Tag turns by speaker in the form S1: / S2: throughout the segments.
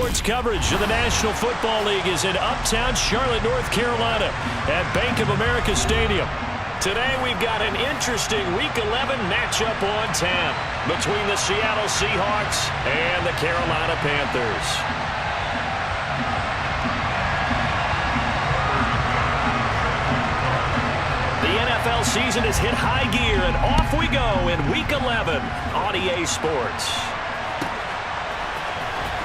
S1: Sports coverage of the National Football League is in uptown Charlotte, North Carolina at Bank of America Stadium. Today we've got an interesting Week 11 matchup on tap between the Seattle Seahawks and the Carolina Panthers. The NFL season has hit high gear, and off we go in Week 11 on EA Sports.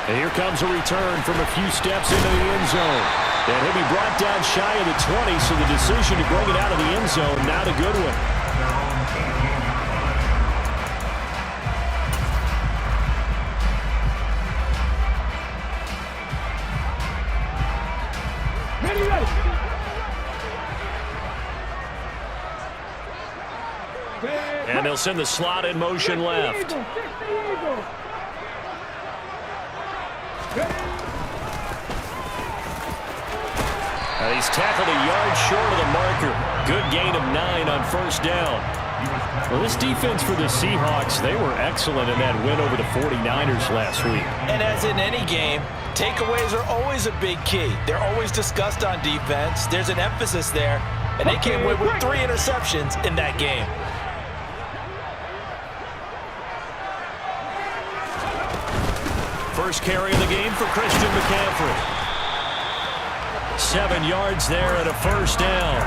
S1: And here comes a return from a few steps into the end zone. And he'll be brought down shy of the 20, so the decision to bring it out of the end zone, not a good one. And they'll send the slot in motion left. He's tackled a yard short of the marker. Good gain of 9 on first down. Well, this defense for the Seahawks, they were excellent in that win over the 49ers last week.
S2: And as in any game, takeaways are always a big key. They're always discussed on defense. There's an emphasis there, and they came away with 3 interceptions in that game.
S1: First carry of the game for Christian McCaffrey. 7 yards there and a first down.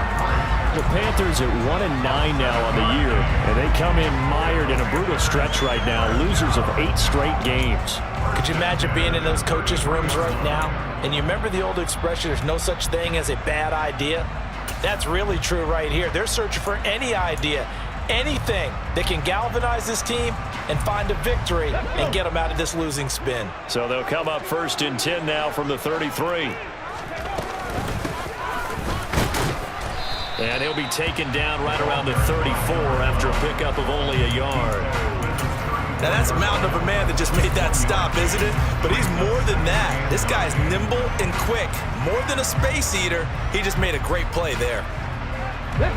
S1: The Panthers at 1-9 now on the year, and they come in mired in a brutal stretch right now, losers of 8 straight games.
S2: Could you imagine being in those coaches' rooms right now? And you remember the old expression, there's no such thing as a bad idea? That's really true right here. They're searching for any idea, anything that can galvanize this team and find a victory and get them out of this losing spin.
S1: So they'll come up 1st and 10 now from the 33. And he'll be taken down right around the 34 after a pickup of only a yard.
S2: Now that's a mountain of a man that just made that stop, isn't it? But he's more than that. This guy's nimble and quick. More than a space eater, he just made a great play there.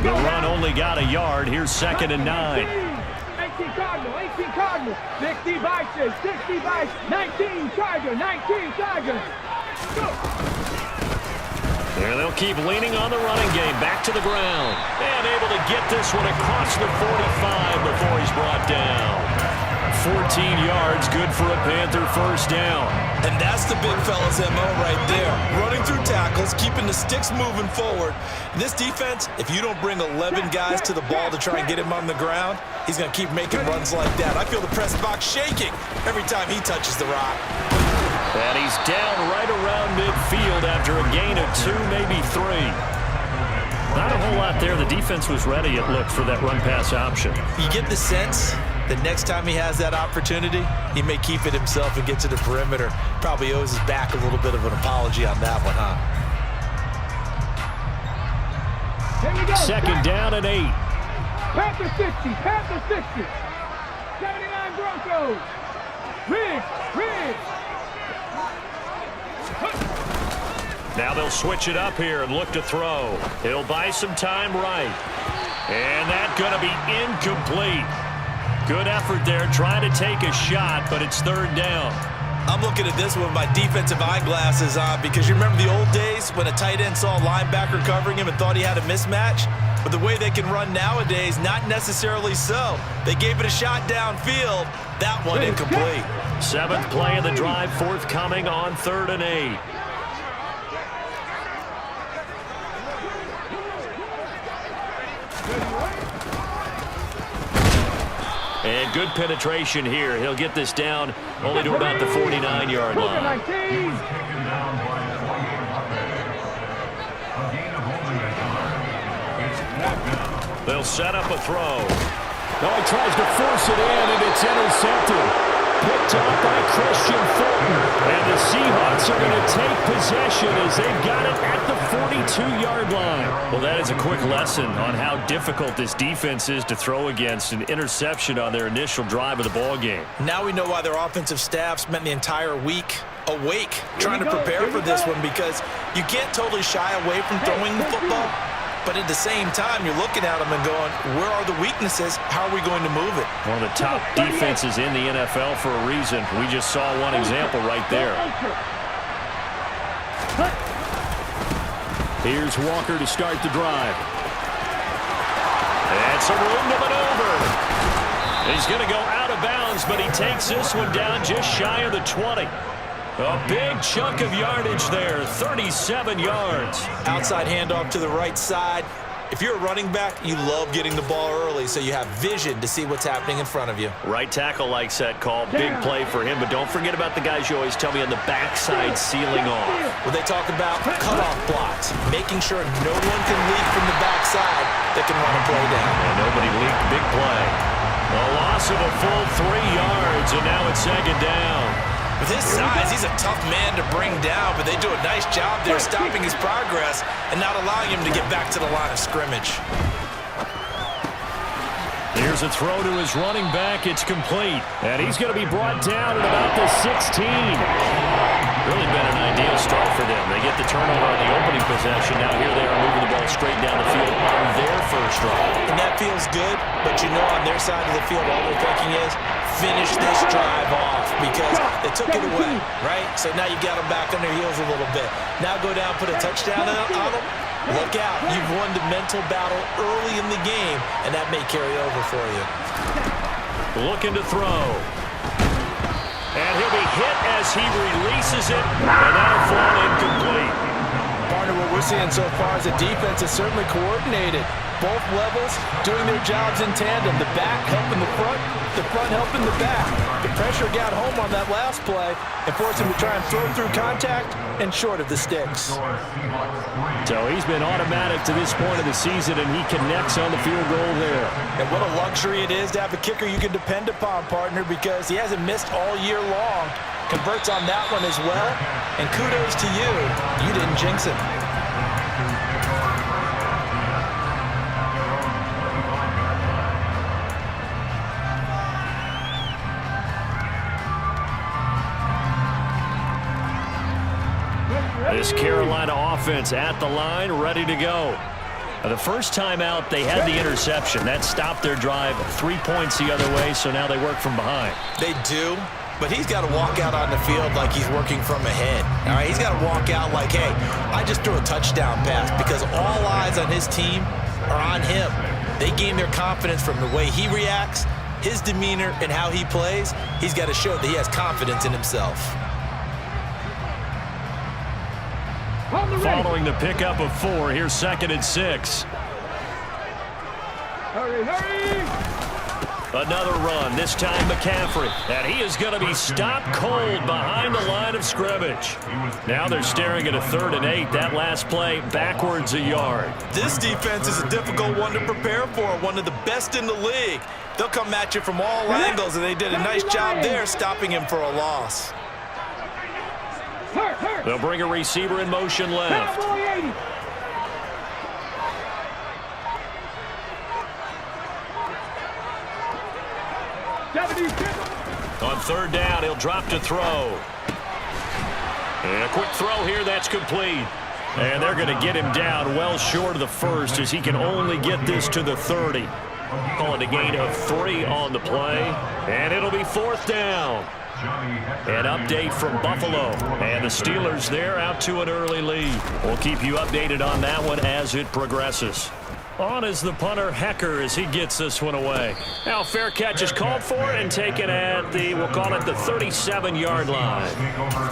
S1: The run only got a yard. Here's 2nd and 9.
S3: 18 Cardinal, 18 Cardinal, 60 Vikings, 60 Vikings, 19 Tiger, 19 Tiger. Go!
S1: And they'll keep leaning on the running game. Back to the ground. And able to get this one across the 45 before he's brought down. 14 yards, good for a Panther first down.
S2: And that's the big fella's MO right there. Running through tackles, keeping the sticks moving forward. This defense, if you don't bring 11 guys to the ball to try and get him on the ground, he's going to keep making runs like that. I feel the press box shaking every time he touches the rock.
S1: And he's down right around midfield after a gain of 2, maybe 3. Not a whole lot there. The defense was ready, it looked, for that run-pass option.
S2: You get the sense that next time he has that opportunity, he may keep it himself and get to the perimeter. Probably owes his back a little bit of an apology on that one, huh?
S1: 2nd down and 8.
S3: Panthers 60, Panthers 60. 79 Broncos. Riggs.
S1: Now they'll switch it up here and look to throw. He'll buy some time right. And that's going to be incomplete. Good effort there trying to take a shot, but it's 3rd down.
S2: I'm looking at this with my defensive eyeglasses on because you remember the old days when a tight end saw a linebacker covering him and thought he had a mismatch? But the way they can run nowadays, not necessarily so. They gave it a shot downfield. That one incomplete.
S1: 7th play of the drive, forthcoming on 3rd and 8. And good penetration here. He'll get this down only to about the 49-yard line. They'll set up a throw.
S4: No, he tries to force it in, and it's intercepted. Picked up by Christian Fulton.
S1: And the Seahawks are going to take possession as they've got it at the 42-yard line. Well, that is a quick lesson on how difficult this defense is to throw against. An interception on their initial drive of the ball game.
S2: Now we know why their offensive staff spent the entire week awake trying to prepare for this one, because you can't totally shy away from throwing the football. But at the same time, you're looking at them and going, where are the weaknesses? How are we going to move it?
S1: One of the top defenses in the NFL for a reason. We just saw one example right there. Here's Walker to start the drive. And some room to maneuver. He's going to go out of bounds, but he takes this one down just shy of the 20. A big chunk of yardage there, 37 yards.
S2: Outside handoff to the right side. If you're a running back, you love getting the ball early so you have vision to see what's happening in front of you.
S1: Right tackle likes that call. Big play for him, but don't forget about the guys you always tell me on the backside sealing off.
S2: Well, they talk about cutoff blocks, making sure no one can leak from the backside that can run a play down.
S1: And nobody leaked. Big play. A loss of a full 3 yards, and now it's second down.
S2: With his size, he's a tough man to bring down, but they do a nice job there stopping his progress and not allowing him to get back to the line of scrimmage.
S1: Here's a throw to his running back. It's complete. And he's going to be brought down at about the 16. Really been an ideal start for them. They get the turnover on the opening possession. Now here they are moving the ball straight down the field on their first drive.
S2: And that feels good, but you know on their side of the field all they're thinking is finish this drive off because they took it away, right? So now you got them back on their heels a little bit. Now go down, put a touchdown on them. Look out. You've won the mental battle early in the game, and that may carry over for you.
S1: Looking to throw. And he'll be hit as he releases it, and that'll fall incomplete.
S2: Partner, what we're seeing so far is the defense is certainly coordinated. Both levels doing their jobs in tandem. The back helping the front helping the back. The pressure got home on that last play and forced him to try and throw through contact and short of the sticks.
S1: So he's been automatic to this point of the season, and he connects on the field goal there.
S2: And what a luxury it is to have a kicker you can depend upon, partner, because he hasn't missed all year long. Converts on that one as well. And kudos to you. You didn't jinx him.
S1: This Carolina offense at the line, ready to go. The first time out, they had the interception. That stopped their drive 3 points the other way, so now they work from behind.
S2: They do, but he's got to walk out on the field like he's working from ahead. All right, he's got to walk out like, hey, I just threw a touchdown pass because all eyes on his team are on him. They gain their confidence from the way he reacts, his demeanor, and how he plays. He's got to show that he has confidence in himself.
S1: Following the pickup of 4, here's 2nd and 6.
S3: Hurry, hurry!
S1: Another run, this time McCaffrey. And he is going to be stopped cold behind the line of scrimmage. Now they're staring at a 3rd and 8. That last play, backwards a yard.
S2: This defense is a difficult one to prepare for, one of the best in the league. They'll come at you from all angles, and they did a nice job there stopping him for a loss.
S1: They'll bring a receiver in motion left. On 3rd down, he'll drop to throw. And a quick throw here, that's complete. And they're going to get him down well short of the 1st as he can only get this to the 30. Calling a gain of 3 on the play. And it'll be 4th down. An update from Buffalo, and the Steelers there out to an early lead. We'll keep you updated on that one as it progresses. On is the punter Hecker as he gets this one away. Now fair catch is called for and taken at the, we'll call it the 37-yard line.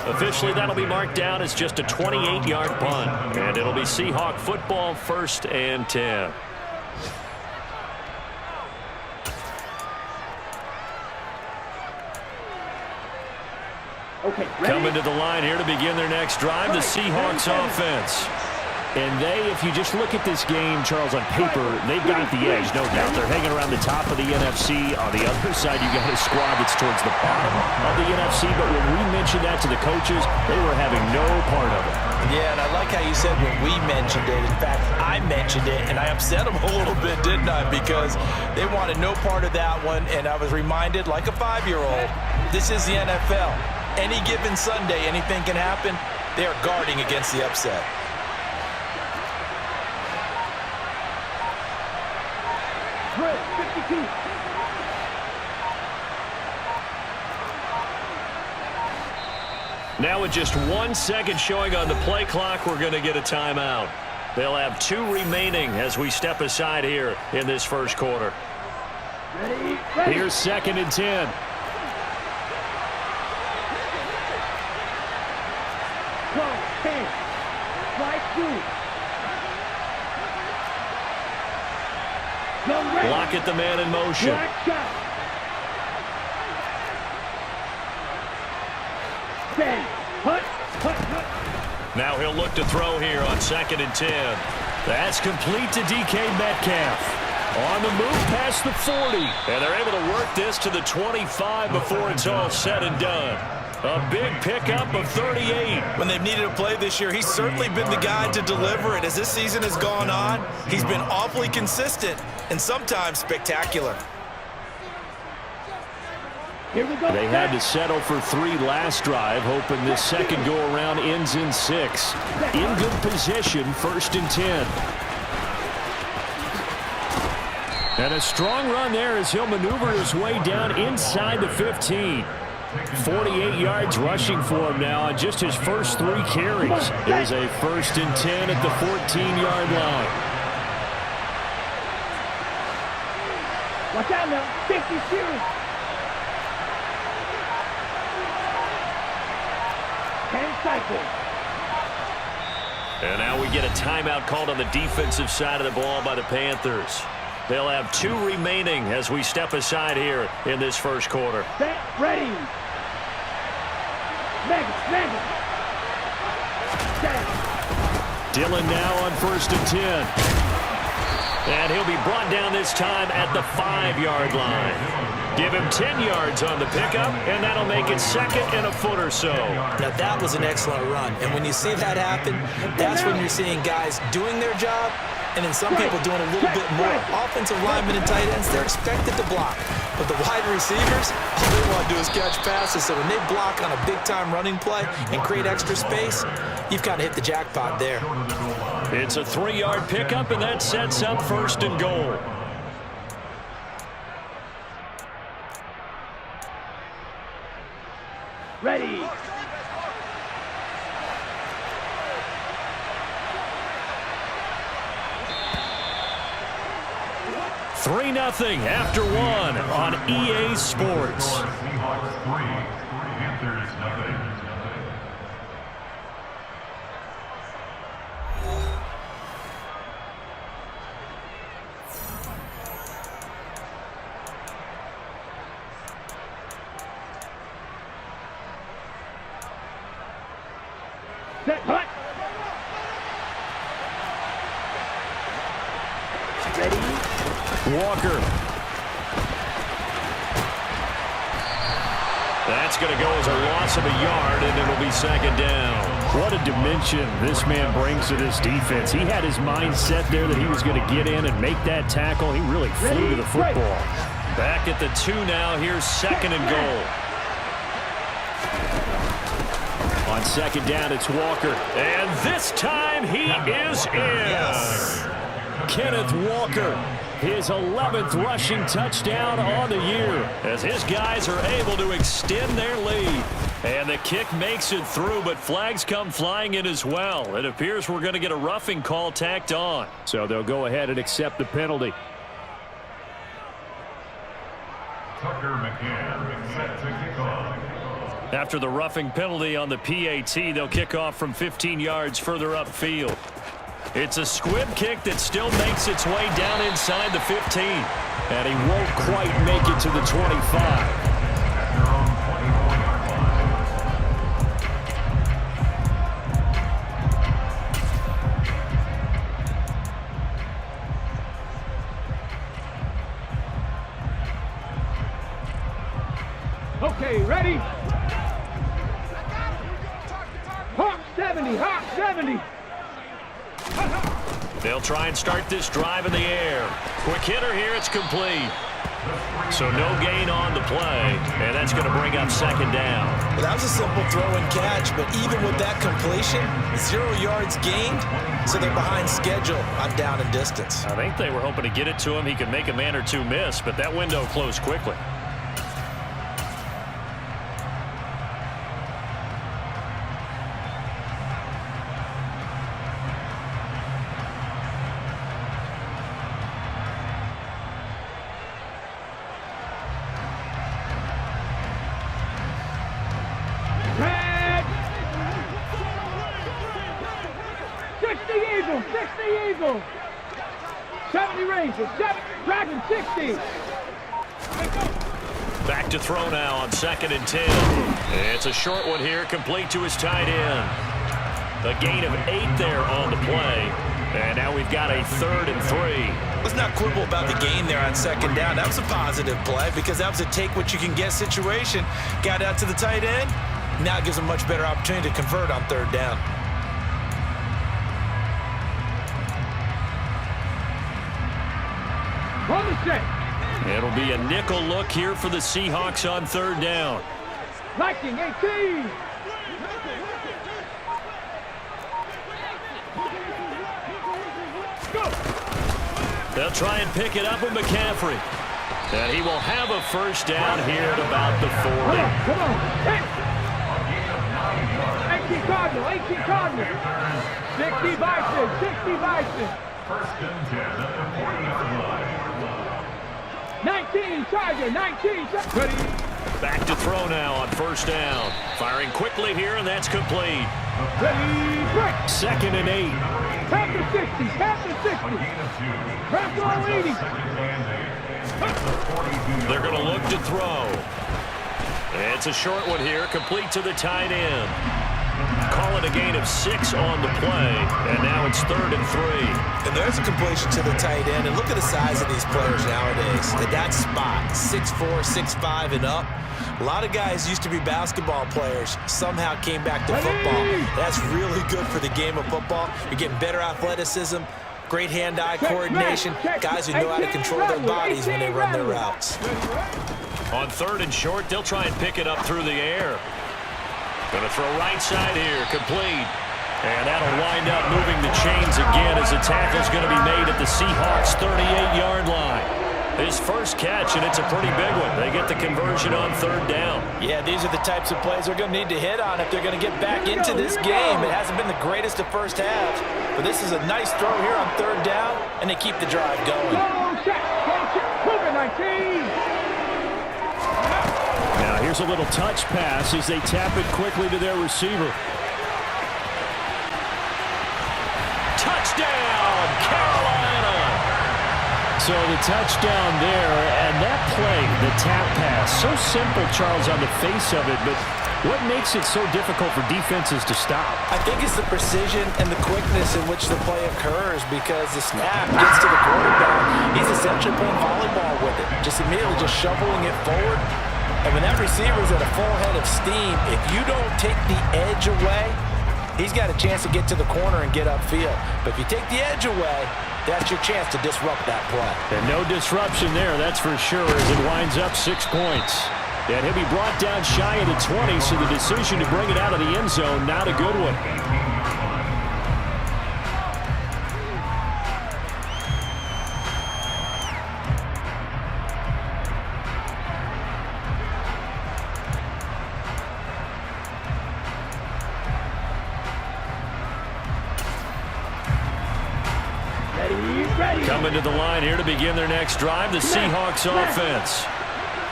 S1: Officially that'll be marked down as just a 28-yard punt, and it'll be Seahawk football 1st and 10.
S3: Okay,
S1: Coming to the line here to begin their next drive, the Seahawks offense. And they, if you just look at this game, Charles, on paper, they've got the edge, no doubt. They're hanging around the top of the NFC. On the other side, you got a squad that's towards the bottom of the NFC. But when we mentioned that to the coaches, they were having no part of it.
S2: Yeah, and I like how you said when we mentioned it. In fact, I mentioned it, and I upset them a little bit, didn't I? Because they wanted no part of that one, and I was reminded, like a 5-year-old, this is the NFL. Any given Sunday, anything can happen. They are guarding against the upset.
S3: Chris, 52.
S1: Now with just 1 second showing on the play clock, we're going to get a timeout. They'll have 2 remaining as we step aside here in this first quarter.
S3: Ready, ready.
S1: Here's 2nd and 10.
S3: Go, 10. Strike 2. Go ready.
S1: Block at the man in motion.
S3: Black shot. 10. Hut, hut, hut.
S1: Now he'll look to throw here on 2nd and 10. That's complete to DK Metcalf. On the move past the 40. And they're able to work this to the 25 before it's all said and done. A big pickup of 38.
S2: When they've needed a play this year, he's certainly been the guy to deliver it. As this season has gone on, he's been awfully consistent and sometimes spectacular.
S3: Here we go.
S1: They had to settle for 3 last drive, hoping this second go-around ends in 6. In good position, 1st and 10. And a strong run there as he'll maneuver his way down inside the 15. 48 yards rushing for him now on just his first 3 carries. There's a 1st and 10 at the 14-yard line.
S3: Watch out now. 52. 10 cycles.
S1: And now we get a timeout called on the defensive side of the ball by the Panthers. They'll have 2 remaining as we step aside here in this first quarter.
S3: Set, ready. Mega. Set.
S1: Dillon now on 1st and 10. And he'll be brought down this time at the 5-yard line. Give him 10 yards on the pickup, and that'll make it 2nd and a foot or so.
S2: Now, that was an excellent run. And when you see that happen, that's when you're seeing guys doing their job and then some people doing a little bit more. Offensive linemen and tight ends, they're expected to block. But the wide receivers, all they want to do is catch passes. So when they block on a big-time running play and create extra space, you've kind of hit the jackpot there.
S1: It's a 3-yard pickup, and that sets up 1st and goal.
S3: Ready.
S1: 3-0 after 1 on EA Sports.
S5: Seahawks 3, Panthers 0.
S3: Set, hut. Ready.
S1: Walker. That's going to go as a loss of a yard, and it'll be 2nd down.
S4: What a dimension this man brings to this defense. He had his mind set there that he was going to get in and make that tackle. He really flew to the football.
S1: Back at the 2 now. Here's 2nd and goal. On 2nd down, it's Walker. And this time he is in.
S2: Yes.
S1: Kenneth Walker, his 11th rushing touchdown on the year, as his guys are able to extend their lead. And the kick makes it through, but flags come flying in as well. It appears we're going to get a roughing call tacked on.
S4: So they'll go ahead and accept the penalty.
S5: Tucker McCann set to kick off.
S1: After the roughing penalty on the PAT, they'll kick off from 15 yards further upfield. It's a squib kick that still makes its way down inside the 15.
S4: And he won't quite make it to the 25.
S5: At their own 24-yard line.
S3: Okay, ready? Hawk 70, Hawk 70.
S1: They'll try and start this drive in the air. Quick hitter here, it's complete. So no gain on the play, and that's going to bring up 2nd down.
S2: Well, that was a simple throw and catch, but even with that completion, 0 yards gained, so they're behind schedule on down and distance.
S1: I think they were hoping to get it to him. He could make a man or 2 miss, but that window closed quickly.
S3: 60 Eagles, 60 Eagles. 70 Rangers, 70 Dragons, 60.
S1: Back to throw now on 2nd and 10. It's a short one here, complete to his tight end. A gain of 8 there on the play. And now we've got a 3rd and 3.
S2: Let's not quibble about the gain there on 2nd down. That was a positive play because that was a take-what-you-can-get situation. Got out to the tight end. Now it gives him a much better opportunity to convert on 3rd down.
S3: On the set.
S1: It'll be a nickel look here for the Seahawks on 3rd down.
S3: Viking 18. Go.
S1: They'll try and pick it up with McCaffrey. And he will have a 1st down here at about the 40.
S3: Come on. Hey. 18 Cardinal, 18 Cardinal. 60 Bison, 60 Bison.
S5: 1st and 10 at the 40-yard line.
S3: 19 Charger, 19 Charger. Ready.
S1: Back to throw now on 1st down. Firing quickly here, and that's complete.
S3: Ready, break.
S1: 2nd and 8.
S3: Panthers 60, Panthers 60. Panthers 80.
S1: They're going to look to throw. It's a short one here, complete to the tight end. Call it a gain of 6 on the play, and now it's 3rd and 3.
S2: And there's a completion to the tight end. And look at the size of these players nowadays. At that spot, 6'4", 6'5", and up. A lot of guys used to be basketball players, somehow came back to football. That's really good for the game of football. You're getting better athleticism, great hand-eye coordination, guys who know how to control their bodies when they run their routes.
S1: On 3rd and short, they'll try and pick it up through the air. Going to throw right side here, complete. And that'll wind up moving the chains again as the tackle's going to be made at the Seahawks' 38-yard line. His first catch, and it's a pretty big one. They get the conversion on 3rd down.
S2: Yeah, these are the types of plays they're going to need to hit on if they're going to get back into this game. It hasn't been the greatest of first halves, but this is a nice throw here on 3rd down, and they keep the drive going.
S4: Now here's a little touch pass as they tap it quickly to their receiver.
S1: Touchdown, Carolina!
S4: So the touchdown there, and that play, the tap pass, so simple, Charles, on the face of it, but what makes it so difficult for defenses to stop?
S2: I think it's the precision and the quickness in which the play occurs because the snap gets to the quarterback. He's essentially playing volleyball with it, just immediately just shoveling it forward. And when that receiver's at a full head of steam, if you don't take the edge away, he's got a chance to get to the corner and get upfield. But if you take the edge away, that's your chance to disrupt that play.
S4: And no disruption there, that's for sure, as it winds up 6 points. And he'll be brought down shy of the 20, so the decision to bring it out of the end zone, not a good one. Coming to the line here to begin their next drive, the Seahawks offense.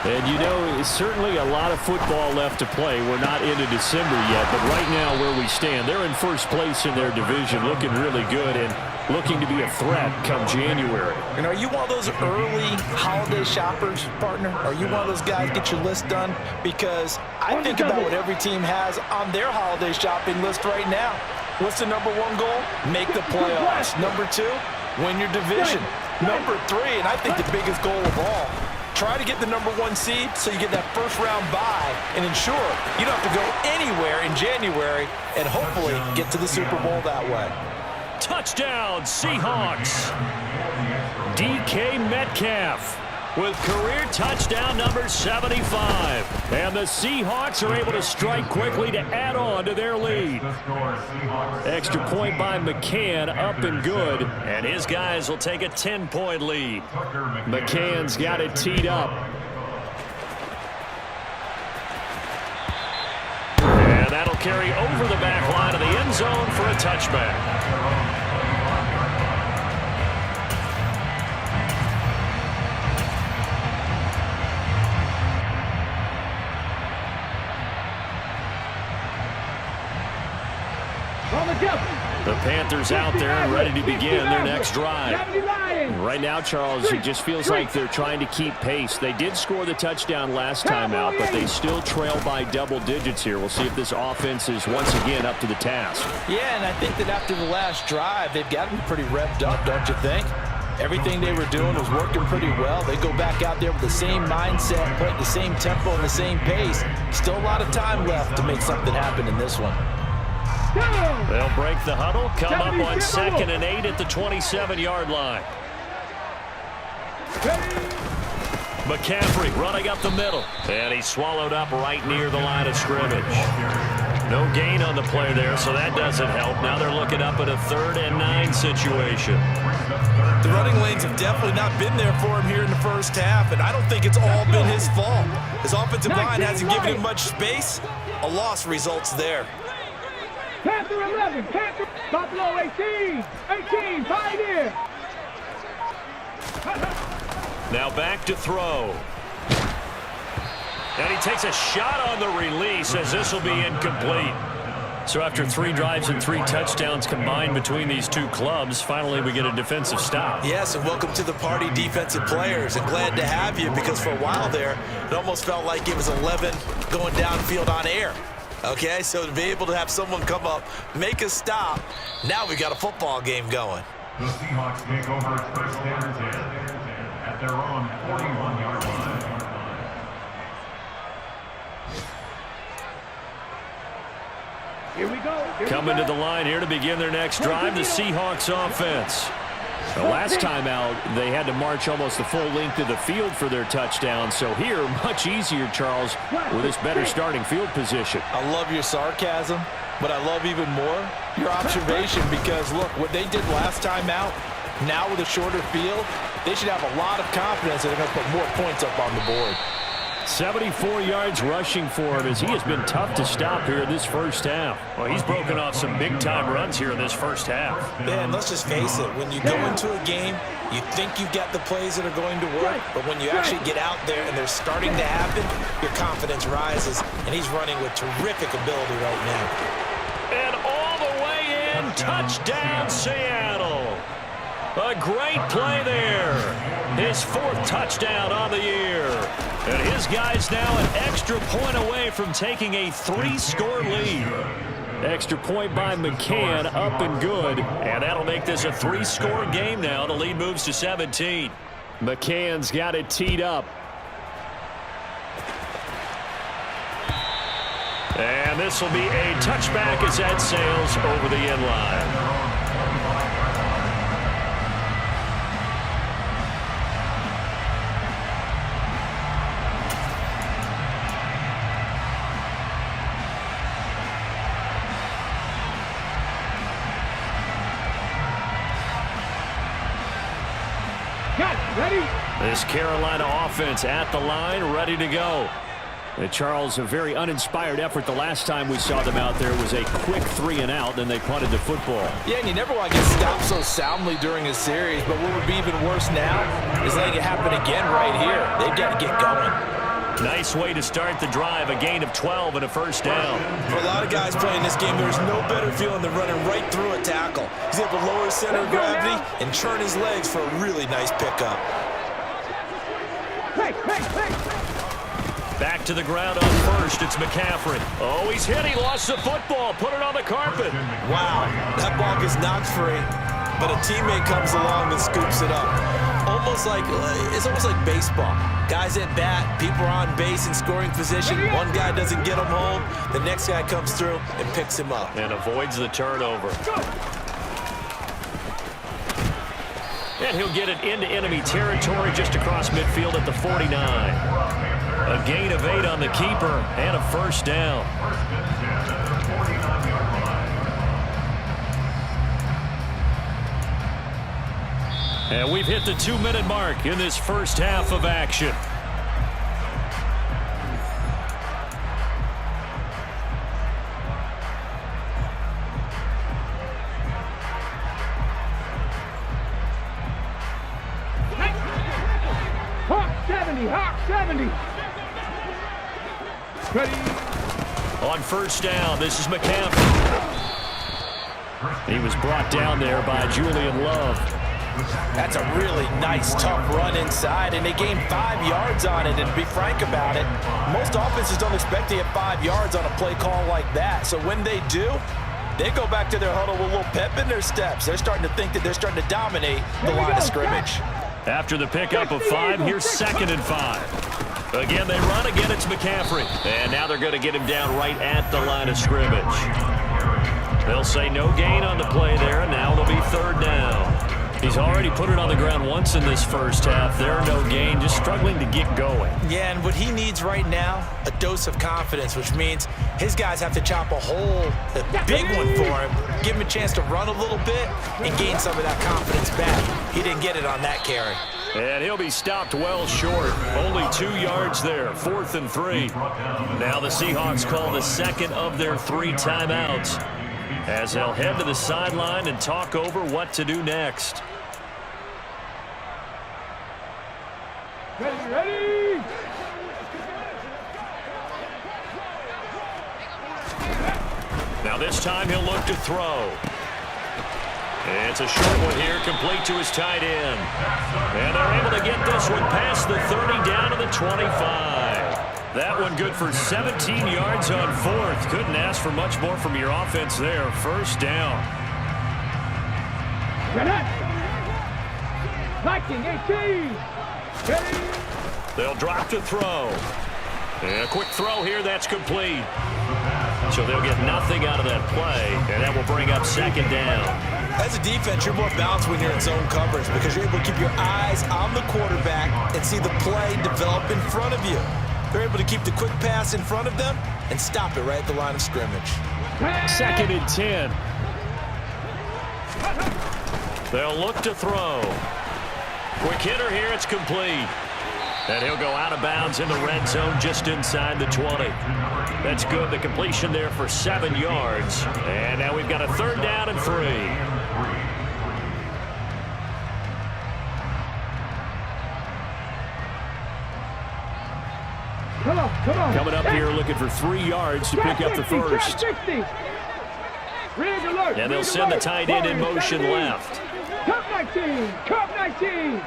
S4: And you know, it's certainly a lot of football left to play. We're not into December yet, but right now where we stand, they're in first place in their division, looking really good and looking to be a threat come January.
S2: And are you one of those early holiday shoppers, partner? Are you one of those guys get your list done? Because I think about what every team has on their holiday shopping list right now. What's the number 1 goal? Make the playoffs. Number 2, win your division. Number 3, and I think the biggest goal of all, try to get the number 1 seed so you get that first-round bye and ensure you don't have to go anywhere in January and hopefully get to the Super Bowl that way.
S1: Touchdown, Seahawks. DK Metcalf with career touchdown number 75. And the Seahawks are able to strike quickly to add on to their lead. Extra point by McCann, up and good. And his guys will take a 10-point lead.
S4: McCann's got it teed up.
S1: And that'll carry over the back line of the end zone for a touchback. The
S4: Panthers out there and ready to begin their next drive. Right now, Charles, it just feels like they're trying to keep pace. They did score the touchdown last time out, but they still trail by double digits here. We'll see if this offense is once again up to the task.
S2: Yeah, and I think that after the last drive, they've got to be pretty revved up, don't you think? Everything they were doing was working pretty well. They go back out there with the same mindset, playing the same tempo and the same pace. Still a lot of time left to make something happen in this one.
S1: They'll break the huddle, come up on 2nd and 8 at the 27-yard line. McCaffrey running up the middle, and he's swallowed up right near the line of scrimmage. No gain on the play there, so that doesn't help. Now they're looking up at a 3rd and 9 situation.
S2: The running lanes have definitely not been there for him here in the first half, and I don't think it's all been his fault. His offensive line hasn't given him much space. A loss results there.
S3: Panther 11, Panther, Buffalo 18, 5
S1: Now back to throw. And he takes a shot on the release as this will be incomplete. So after 3 drives and 3 touchdowns combined between these two clubs, finally we get a defensive stop.
S2: Yes, and welcome to the party, defensive players. And glad to have you, because for a while there, it almost felt like it was 11 going downfield on air. Okay, so to be able to have someone come up, make a stop, now we got a football game going.
S5: The Seahawks take over 1st and 10 at their own 41-yard line.
S3: Here we go.
S4: Coming to the line here to begin their next drive, the Seahawks offense. The last time out, they had to march almost the full length of the field for their touchdown. So here, much easier, Charles, with this better starting field position.
S2: I love your sarcasm, but I love even more your observation, because, look, what they did last time out, now with a shorter field, they should have a lot of confidence that they're going to put more points up on the board.
S4: 74 yards rushing for him, as he has been tough to stop here in this first half.
S1: Well, he's broken off some big-time runs here in this first half.
S2: Man, let's just face it. When you go into a game, you think you've got the plays that are going to work, but when you actually get out there and they're starting to happen, your confidence rises, and he's running with terrific ability right now.
S1: And all the way in, touchdown, Seattle. A great play there. His 4th touchdown on the year. And his guy's now an extra point away from taking a 3-score lead.
S4: Extra point by McCann, up and good.
S1: And that'll make this a 3-score game now. The lead moves to 17.
S4: McCann's got it teed up.
S1: And this will be a touchback as that sails over the end line. This Carolina offense at the line, ready to go.
S4: And Charles, a very uninspired effort. The last time we saw them out there was a quick 3-and-out, then they punted the football.
S2: Yeah, and you never want to get stopped so soundly during a series, but what would be even worse now is letting it happen again right here. They've got to get going.
S1: Nice way to start the drive, a gain of 12 and a 1st down.
S2: For a lot of guys playing this game, there's no better feeling than running right through a tackle. He's able to lower his center of gravity and turn his legs for a really nice pickup.
S1: Back to the ground on 1st, it's McCaffrey. Oh, he's hit, he lost the football, put it on the carpet.
S2: Wow, that ball gets knocked free, but a teammate comes along and scoops it up. It's almost like baseball. Guys at bat, people are on base in scoring position. One guy doesn't get him home, the next guy comes through and picks him up.
S1: And avoids the turnover. And he'll get it into enemy territory just across midfield at the 49. A gain of 8 on the keeper and a 1st down. And we've hit the 2-minute mark in this first half of action.
S3: Hawk 70. Ready.
S1: On 1st down, this is McCaffrey.
S4: He was brought down there by Julian Love.
S2: That's a really nice, tough run inside, and they gained 5 yards on it. And to be frank about it, most offenses don't expect to get 5 yards on a play call like that. So when they do, they go back to their huddle with a little pep in their steps. They're starting to think that they're starting to dominate the line of scrimmage.
S4: After the pickup of 5, here's 2nd and 5. Again, they run. Again, it's McCaffrey. And now they're going to get him down right at the line of scrimmage. They'll say no gain on the play there, and now it'll be 3rd down. He's already put it on the ground once in this first half. There, no gain, just struggling to get going.
S2: Yeah, and what he needs right now, a dose of confidence, which means his guys have to chop a hole, a big one for him, give him a chance to run a little bit and gain some of that confidence back. He didn't get it on that carry.
S4: And he'll be stopped well short. Only 2 yards there, 4th and 3. Now the Seahawks call the 2nd of their 3 timeouts as they'll head to the sideline and talk over what to do next.
S3: Ready!
S4: Now this time he'll look to throw. It's a short one here, complete to his tight end. And they're able to get this one past the 30 down to the 25. That one good for 17 yards on 4th. Couldn't ask for much more from your offense there. 1st down.
S3: Viking 18. Ready?
S4: They'll drop to throw. And a quick throw here, that's complete. So they'll get nothing out of that play, and that will bring up 2nd down.
S2: As a defense, you're more balanced when you're in zone coverage because you're able to keep your eyes on the quarterback and see the play develop in front of you. They're able to keep the quick pass in front of them and stop it right at the line of scrimmage.
S4: 2nd and 10. They'll look to throw. Quick hitter here, it's complete. And he'll go out of bounds in the red zone just inside the 20. That's good. The completion there for 7 yards. And now we've got a 3rd down and 3.
S3: Come on.
S4: Coming up here looking for 3 yards to pick up the 1st. And they'll send the tight end in motion left.
S3: Cup 19.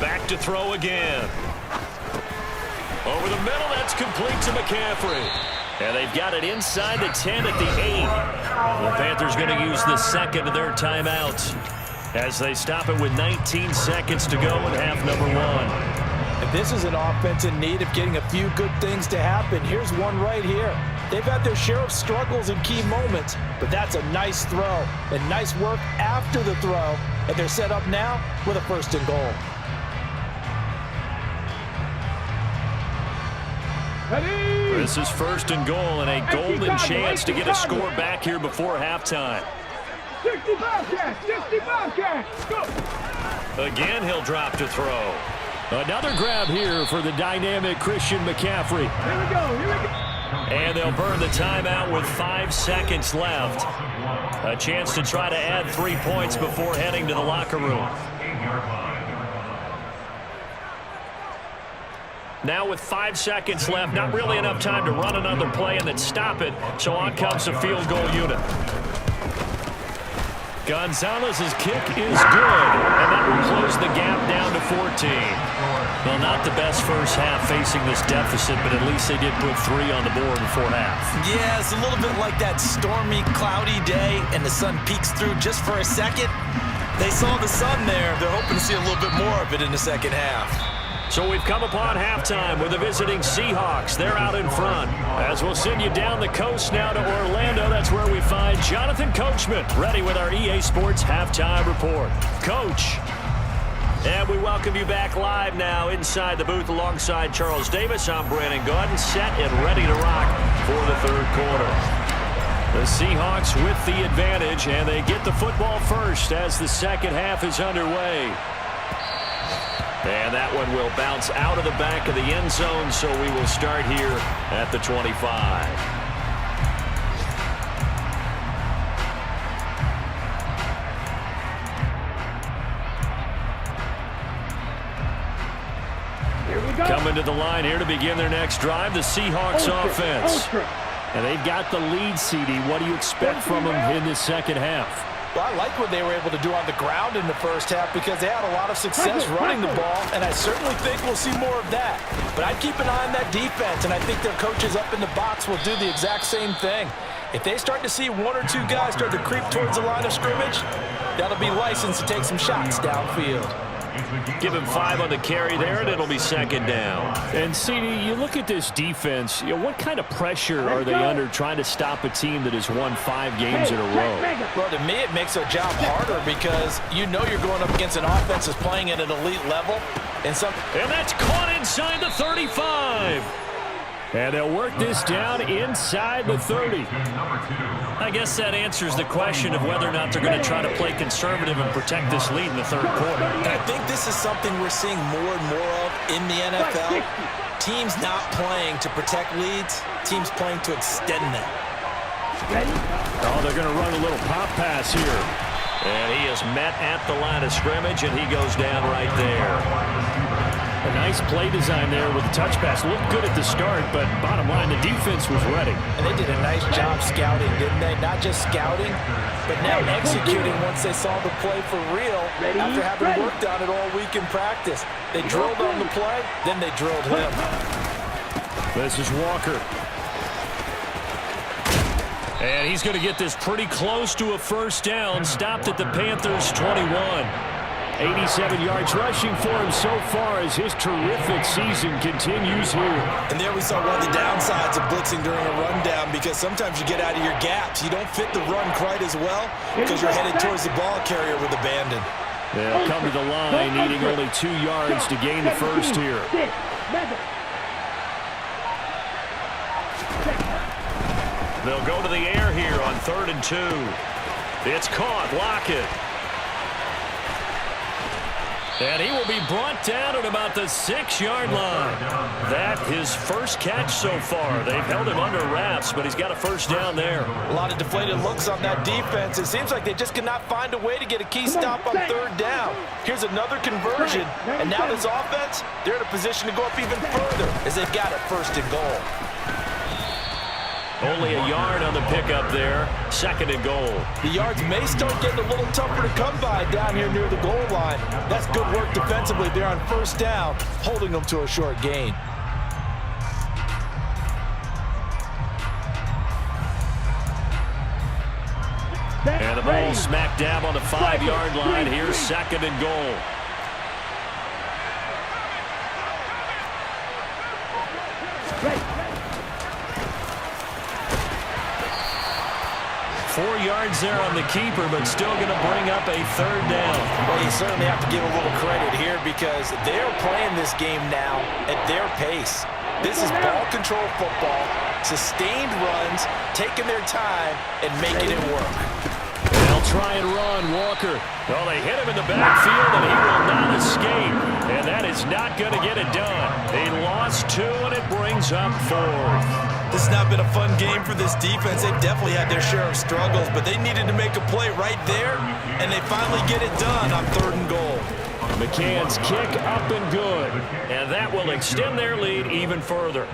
S4: Back to throw again. Over the middle, that's complete to McCaffrey. And they've got it inside the 10 at the 8. The Panthers going to use the 2nd of their timeouts as they stop it with 19 seconds to go in half number 1.
S2: And this is an offense in need of getting a few good things to happen. Here's one right here. They've had their share of struggles in key moments, but that's a nice throw and nice work after the throw. And they're set up now with a 1st and goal.
S3: Ready?
S4: This is 1st and goal and a golden chance to get a score back here before halftime.
S3: 60 Bobcats. Go.
S4: Again, he'll drop to throw. Another grab here for the dynamic Christian McCaffrey.
S3: Here we go.
S4: And they'll burn the timeout with 5 seconds left. A chance to try to add 3 points before heading to the locker room. Now with 5 seconds left, not really enough time to run another play and then stop it. So on comes the field goal unit. Gonzalez's kick is good, and that will close the gap down to 14. Well, not the best first half facing this deficit, but at least they did put 3 on the board before half.
S2: Yeah, it's a little bit like that stormy, cloudy day, and the sun peeks through just for a second. They saw the sun there. They're hoping to see a little bit more of it in the second half.
S4: So we've come upon halftime with the visiting Seahawks. They're out in front. As we'll send you down the coast now to Orlando, that's where we find Jonathan Coachman, ready with our EA Sports Halftime Report. Coach. And we welcome you back live now inside the booth alongside Charles Davis. I'm Brandon Gordon, set and ready to rock for the 3rd quarter. The Seahawks with the advantage, and they get the football first as the second half is underway. And that one will bounce out of the back of the end zone, so we will start here at the 25. Coming to the line here to begin their next drive, the Seahawks offense. And they've got the lead, CD. What do you expect from them in this second half?
S2: Well, I like what they were able to do on the ground in the first half because they had a lot of success running the ball, and I certainly think we'll see more of that. But I'd keep an eye on that defense, and I think their coaches up in the box will do the exact same thing. If they start to see one or two guys start to creep towards the line of scrimmage, that'll be licensed to take some shots downfield.
S1: Give him 5 on the carry there, and it'll be second down.
S4: And, CD, you look at this defense, what kind of pressure are they under trying to stop a team that has won 5 games in a row?
S2: Well, to me, it makes their job harder because you know you're going up against an offense that's playing at an elite level. And
S1: that's caught inside the 35.
S4: And they'll work this down inside the 30.
S1: I guess that answers the question of whether or not they're going to try to play conservative and protect this lead in the third quarter.
S2: And I think this is something we're seeing more and more of in the NFL. Teams not playing to protect leads, teams playing to extend them.
S4: Oh, they're going to run a little pop pass here.
S1: And he is met at the line of scrimmage, and he goes down right there.
S4: A nice play design there with the touch pass. Looked good at the start, but bottom line, the defense was ready.
S2: And they did a nice job scouting, didn't they? Not just scouting, but now executing once they saw the play for real after having worked on it all week in practice. They drilled on the play, then they drilled him.
S4: This is Walker.
S1: And he's going to get this pretty close to a first down. Stopped at the Panthers' 21.
S4: 87 yards rushing for him so far as his terrific season continues here.
S2: And there we saw one of the downsides of blitzing during a rundown because sometimes you get out of your gaps. You don't fit the run quite as well because you're headed towards the ball carrier with abandon.
S4: They'll come to the line needing only 2 yards to gain the first here.
S1: They'll go to the air here on 3rd and 2. It's caught. Lockett. And he will be brought down at about the 6-yard line. That his first catch so far. They've held him under wraps, but he's got a first down there.
S2: A lot of deflated looks on that defense. It seems like they just cannot find a way to get a key stop on 3rd down. Here's another conversion, and now this offense, they're in a position to go up even further as they've got it 1st and goal.
S1: Only a yard on the pickup there. 2nd and goal.
S2: The yards may start getting a little tougher to come by down here near the goal line. That's good work defensively there on 1st down, holding them to a short gain.
S1: And the ball smack dab on the 5-yard line. Here's 2nd and goal. Four yards there on the keeper, but still going to bring up a 3rd down.
S2: Well, you certainly have to give a little credit here because they're playing this game now at their pace. This is ball control football, sustained runs, taking their time, and making it work.
S1: They'll try and run, Walker. Well, they hit him in the backfield, and he will not escape. And that is not going to get it done. They lost 2, and it brings up 4th.
S2: This has not been a fun game for this defense. They've definitely had their share of struggles, but they needed to make a play right there, and they finally get it done on 3rd and goal.
S4: McCann's kick up and good.
S1: And that will extend their lead even further.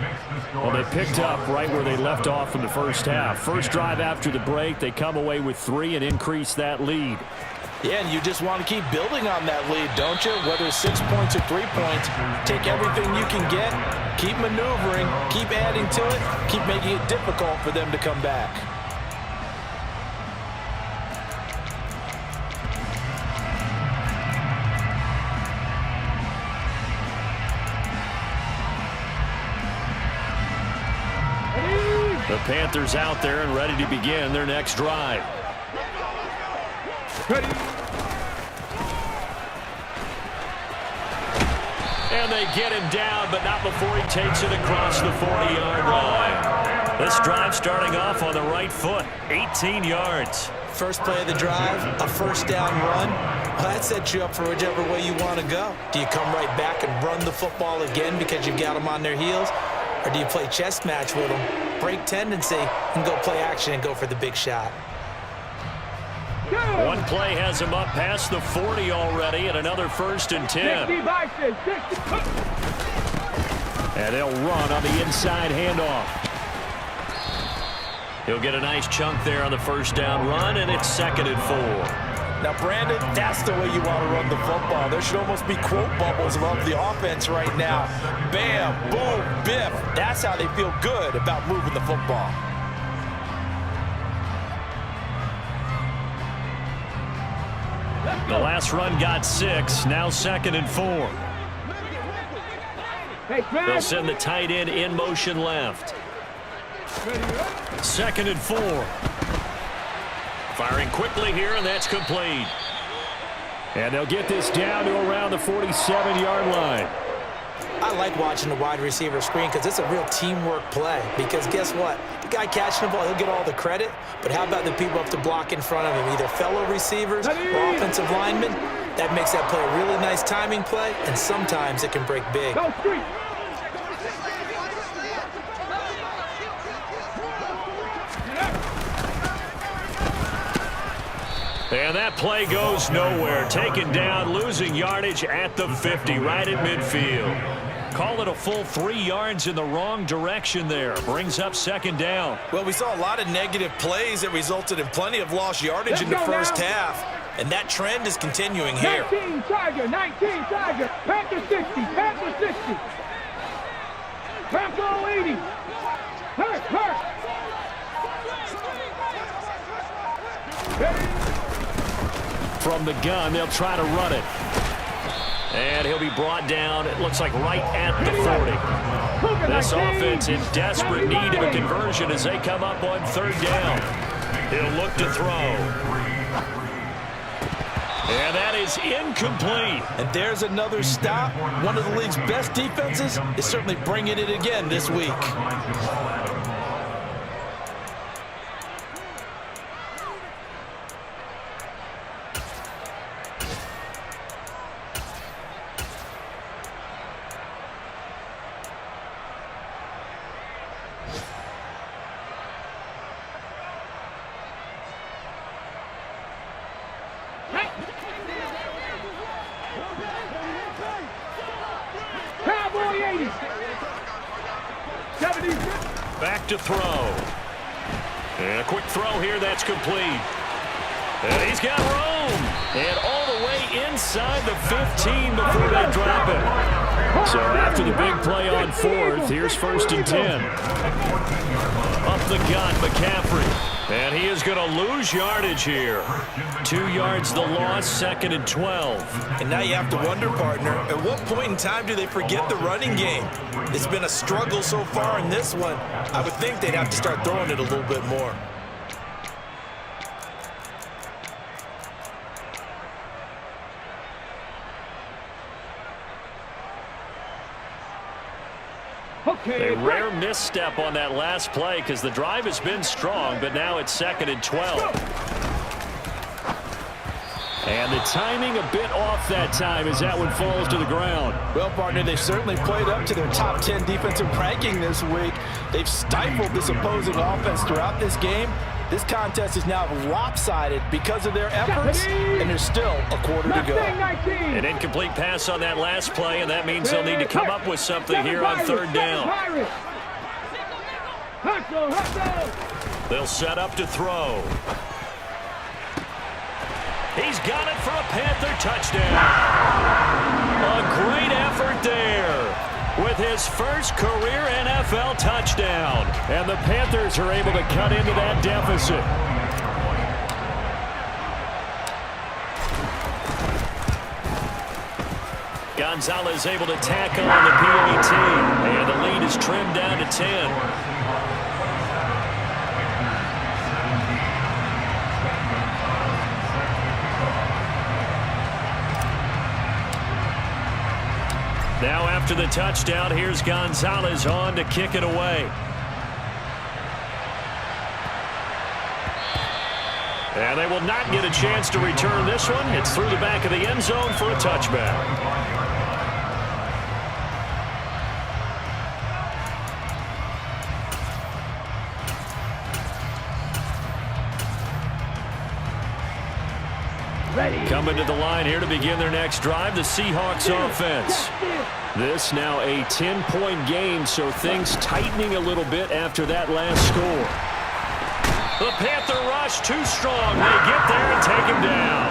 S4: Well, they picked up right where they left off in the first half. First drive after the break, they come away with 3 and increase that lead.
S2: Yeah, and you just want to keep building on that lead, don't you? Whether it's 6 points or 3 points, take everything you can get, keep maneuvering, keep adding to it, keep making it difficult for them to come back.
S1: The Panthers out there and ready to begin their next drive.
S3: Ready.
S1: And they get him down, but not before he takes it across the 40-yard line. This drive starting off on the right foot, 18 yards.
S2: First play of the drive, a 1st down run. Well, that sets you up for whichever way you want to go. Do you come right back and run the football again because you've got them on their heels? Or do you play chess match with them, break tendency, and go play action and go for the big shot?
S1: One play has him up past the 40 already, and another 1st and 10.
S3: 60 Bison, 60.
S4: And they'll run on the inside handoff.
S1: He'll get a nice chunk there on the first down run, and it's 2nd and 4.
S2: Now, Brandon, that's the way you want to run the football. There should almost be quote bubbles above the offense right now. Bam, boom, biff. That's how they feel good about moving the football.
S1: The last run got 6, now 2nd and 4. They'll send the tight end in motion left. 2nd and 4. Firing quickly here, and that's complete.
S4: And they'll get this down to around the 47-yard line.
S2: I like watching the wide receiver screen because it's a real teamwork play. Because guess what? The guy catching the ball, he'll get all the credit. But how about the people up to block in front of him? Either fellow receivers or offensive linemen. That makes that play a really nice timing play, and sometimes it can break big.
S1: And that play goes nowhere. Taken down, losing yardage at the 50, right at midfield. Call it a full 3 yards in the wrong direction there. Brings up 2nd down.
S2: Well, we saw a lot of negative plays that resulted in plenty of lost yardage in the first half. And that trend is continuing here.
S3: 19 Tiger, 19 Tiger. Panther 60, Panther 60. Panther 80. Hurt.
S1: From the gun, they'll try to run it. And he'll be brought down, it looks like right at the 40. This offense in desperate need of a conversion as they come up on 3rd down. He'll look to throw. And that is incomplete.
S2: And there's another stop. One of the league's best defenses is certainly bringing it again this week.
S1: Back to throw. And a quick throw here, that's complete. And he's got room. And all the way inside the 15 before they drop it. So after the big play on 4th, here's 1st and 10. Up the gut, McCaffrey. And he is going to lose yardage here. 2 yards the loss, 2nd and 12.
S2: And now you have to wonder, partner, at what point in time do they forget the running game? It's been a struggle so far in this one. I would think they'd have to start throwing it a little bit more.
S1: A rare misstep on that last play because the drive has been strong, but now it's 2nd and 12. And the timing a bit off that time as that one falls to the ground.
S2: Well, partner, they've certainly played up to their top 10 defensive ranking this week. They've stifled this opposing offense throughout this game. This contest is now lopsided because of their efforts, and there's still a quarter to go.
S1: An incomplete pass on that last play, and that means they'll need to come up with something here on 3rd down. They'll set up to throw. He's got it for a Panther touchdown. A great effort there with his first career NFL touchdown. And the Panthers are able to cut into that deficit. Gonzalez able to tackle on the PAT. And the lead is trimmed down to 10. Now after the touchdown, here's Gonzalez on to kick it away. And they will not get a chance to return this one. It's through the back of the end zone for a touchback. Coming to the line here to begin their next drive, the Seahawks offense. This now a 10-point game, so things tightening a little bit after that last score. The Panther rush too strong. They get there and take him down.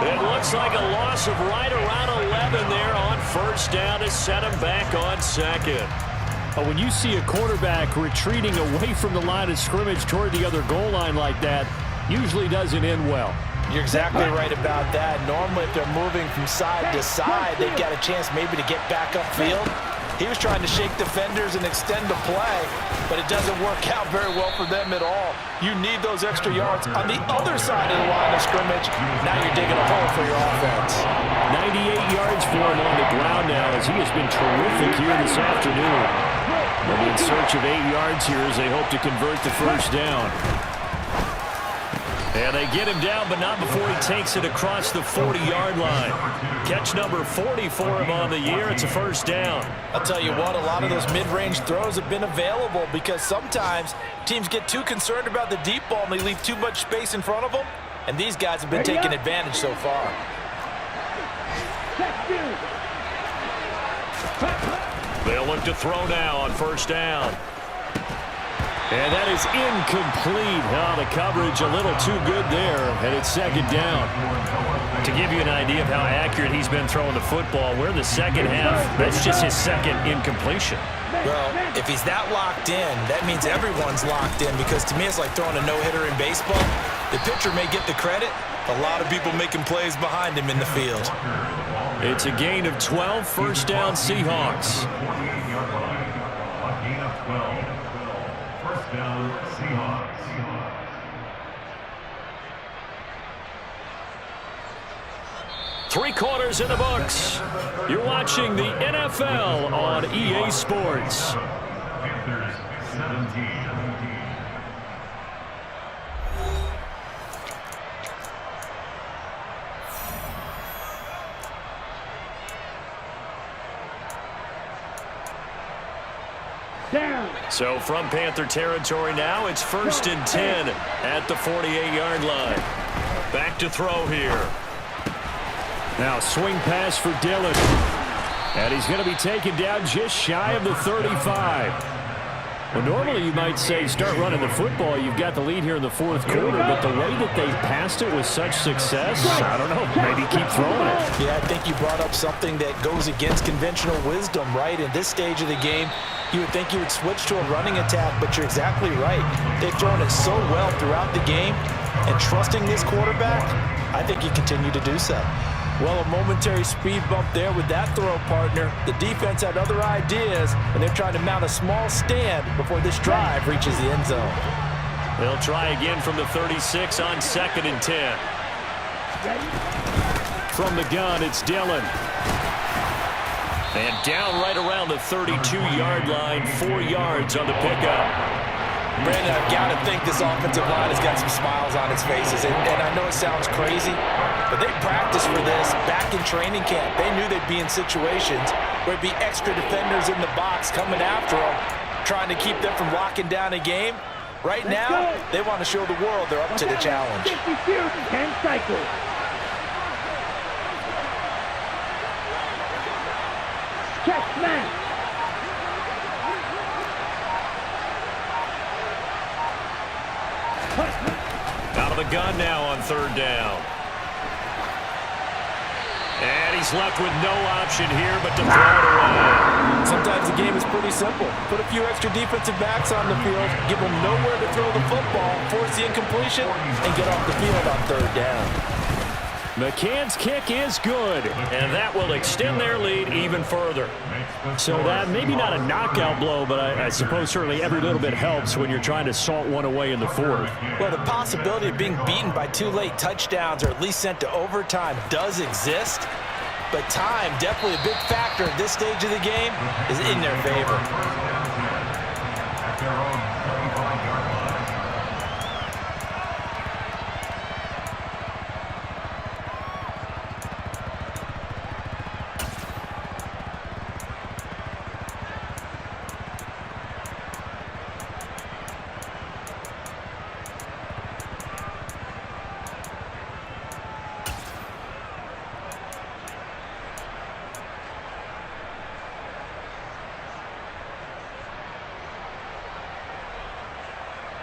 S1: It looks like a loss of right around 11 there on first down to set him back on second.
S4: When you see a quarterback retreating away from the line of scrimmage toward the other goal line like that, usually doesn't end well.
S2: You're exactly right about that. Normally, if they're moving from side to side, they've got a chance maybe to get back upfield. He was trying to shake defenders and extend the play, but it doesn't work out very well for them at all. You need those extra yards on the other side of the line of scrimmage. Now you're digging a hole for your offense.
S4: 98 yards for him on the ground now as he has been terrific here this afternoon. They'll be in search of 8 yards here as they hope to convert the first down.
S1: And they get him down, but not before he takes it across the 40-yard line. Catch number 40 for him on the year. It's a first down.
S2: I'll tell you what, a lot of those mid-range throws have been available because sometimes teams get too concerned about the deep ball and they leave too much space in front of them. And these guys have been taking advantage so far.
S1: They'll look to throw now on first down. And that is incomplete. Oh, the coverage a little too good there, and it's second down. To give you an idea of how accurate he's been throwing the football, we're in the second half. That's just his second incompletion.
S2: Well, if he's that locked in, that means everyone's locked in because to me it's like throwing a no-hitter in baseball. The pitcher may get the credit. A lot of people making plays behind him in the field.
S1: It's a gain of 12, first down Seahawks.
S5: A gain of 12. First down, Seahawks.
S1: 3 quarters in the books. You're watching the NFL on EA Sports.
S5: Panthers 17.
S3: Down.
S1: So from Panther territory now, it's first and 10 at the 48-yard line. Back to throw here.
S4: Now swing pass for Dillon. And he's going to be taken down just shy of the 35. Well, normally you might say start running the football. You've got the lead here in the fourth quarter, but the way that they passed it with such success, I don't know, maybe keep throwing it.
S2: Yeah, I think you brought up something that goes against conventional wisdom, right? In this stage of the game, you would think you would switch to a running attack, but you're exactly right. They've thrown it so well throughout the game, and trusting this quarterback, I think you continue to do so. Well, a momentary speed bump there with that throw partner. The defense had other ideas, and they're trying to mount a small stand before this drive reaches the end zone.
S1: They'll try again from the 36 on second and 10.
S4: From the gun, it's Dillon.
S1: And down right around the 32-yard line, 4 yards on the pickup.
S2: Brandon, I've got to think this offensive line has got some smiles on its faces. And I know it sounds crazy, but they practiced for this back in training camp. They knew they'd be in situations where it'd be extra defenders in the box coming after them, trying to keep them from locking down a game. Right now, they want to show the world they're up to the challenge.
S3: 10 cycles. Check smash.
S1: Out of the gun now on third down. And he's left with no option here but to throw it away.
S2: Sometimes the game is pretty simple. Put a few extra defensive backs on the field, give them nowhere to throw the football, force the incompletion, and get off the field on third down.
S4: McCann's kick is good.
S1: And that will extend their lead even further.
S4: So that maybe not a knockout blow, but I suppose certainly every little bit helps when you're trying to salt one away in the fourth.
S2: Well, the possibility of being beaten by 2 late touchdowns or at least sent to overtime does exist, but time, definitely a big factor at this stage of the game, is in their favor.
S5: At their own 35-yard line.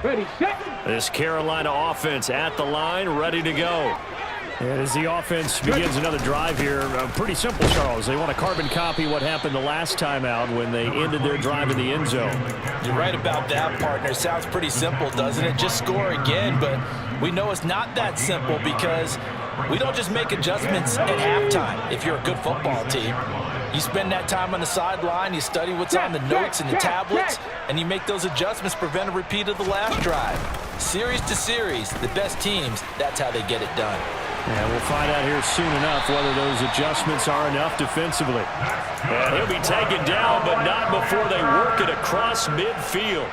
S3: Ready, set.
S4: This Carolina offense at the line, ready to go. And as the offense begins another drive here, pretty simple, Charles. They want to carbon copy what happened the last time out when they ended their drive in the end zone.
S2: You're right about that, partner. It sounds pretty simple, doesn't it? Just score again, but we know it's not that simple because we don't just make adjustments at halftime if you're a good football team. You spend that time on the sideline, you study what's on the notes and the tablets, and you make those adjustments, prevent a repeat of the last drive. Series to series, the best teams, that's how they get it done.
S4: And we'll find out here soon enough whether those adjustments are enough defensively. And he'll be taken down, but not before they work it across midfield.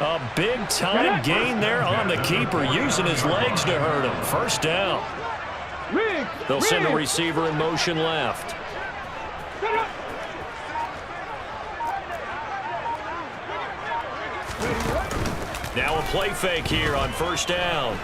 S4: A big-time gain there on the keeper, using his legs to hurt him. First down. They'll send a receiver in motion left. Now a play fake here on first down.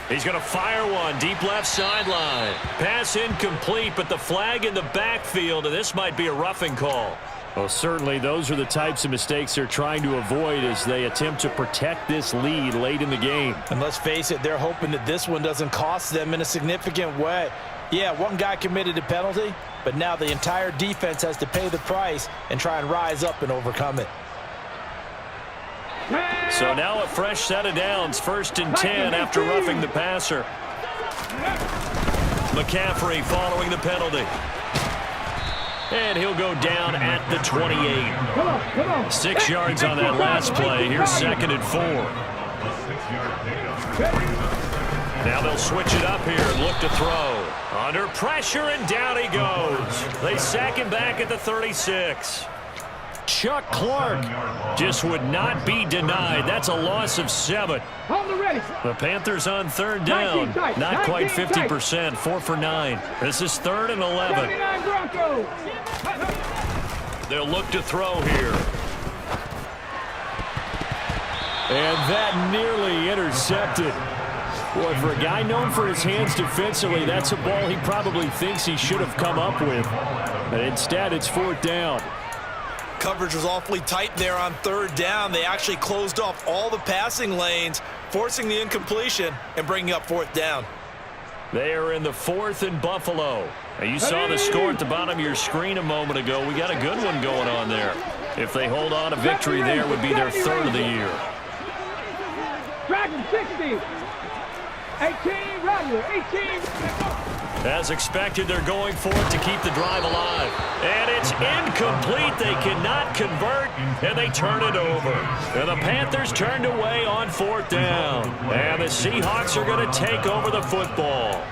S4: He's going to fire one deep left sideline. Pass incomplete, but the flag in the backfield, and this might be a roughing call. Well, certainly those are the types of mistakes they're trying to avoid as they attempt to protect this lead late in the game.
S2: And let's face it, they're hoping that this one doesn't cost them in a significant way. Yeah, one guy committed a penalty, but now the entire defense has to pay the price and try and rise up and overcome it.
S4: So now a fresh set of downs, 1st and 10 after roughing the passer. McCaffrey following the penalty. And he'll go down at the 28. 6 yards on that last play. Here's 2nd and 4. Now they'll switch it up here and look to throw. Under pressure, and down he goes. They sack him back at the 36. Chuck Clark just would not be denied. That's a loss of 7. The Panthers on 3rd down. Not quite 50%. 4 for 9. This is 3rd and 11. They'll look to throw here. And that nearly intercepted. Boy, for a guy known for his hands defensively, that's a ball he probably thinks he should have come up with. But instead, it's 4th down.
S2: Coverage was awfully tight there on 3rd down. They actually closed off all the passing lanes, forcing the incompletion and bringing up 4th down.
S4: They are in the 4th and Buffalo. Now, you saw the score at the bottom of your screen a moment ago. We got a good one going on there. If they hold on, a victory there would be their 3rd of the year.
S3: Dragon 60. 18, Rattler, 18.
S4: As expected, they're going for it to keep the drive alive. And it's incomplete. They cannot convert, and they turn it over. And the Panthers turned away on 4th down. And the Seahawks are going to take over the football.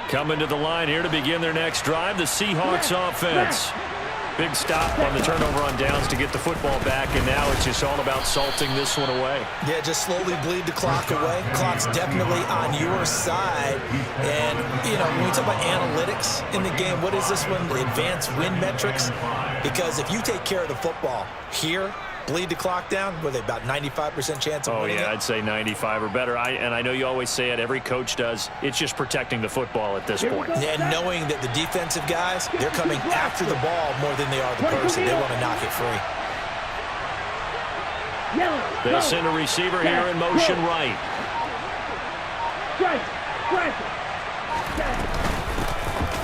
S4: Coming to the line here to begin their next drive, the Seahawks offense. Big stop on the turnover on downs to get the football back, and now it's just all about salting this one away.
S2: Yeah, just slowly bleed the clock away. Clock's definitely on your side. And, you know, when we talk about analytics in the game, what is this one? The advanced win metrics? Because if you take care of the football here, bleed the clock down, what are they, about 95% chance of winning?
S4: Oh, yeah, I'd say 95 or better. And I know you always say it, every coach does. It's just protecting the football at this point.
S2: And knowing that the defensive guys, they're coming after the ball more than they are the person. They want to knock it free.
S4: They'll send a receiver here in motion right.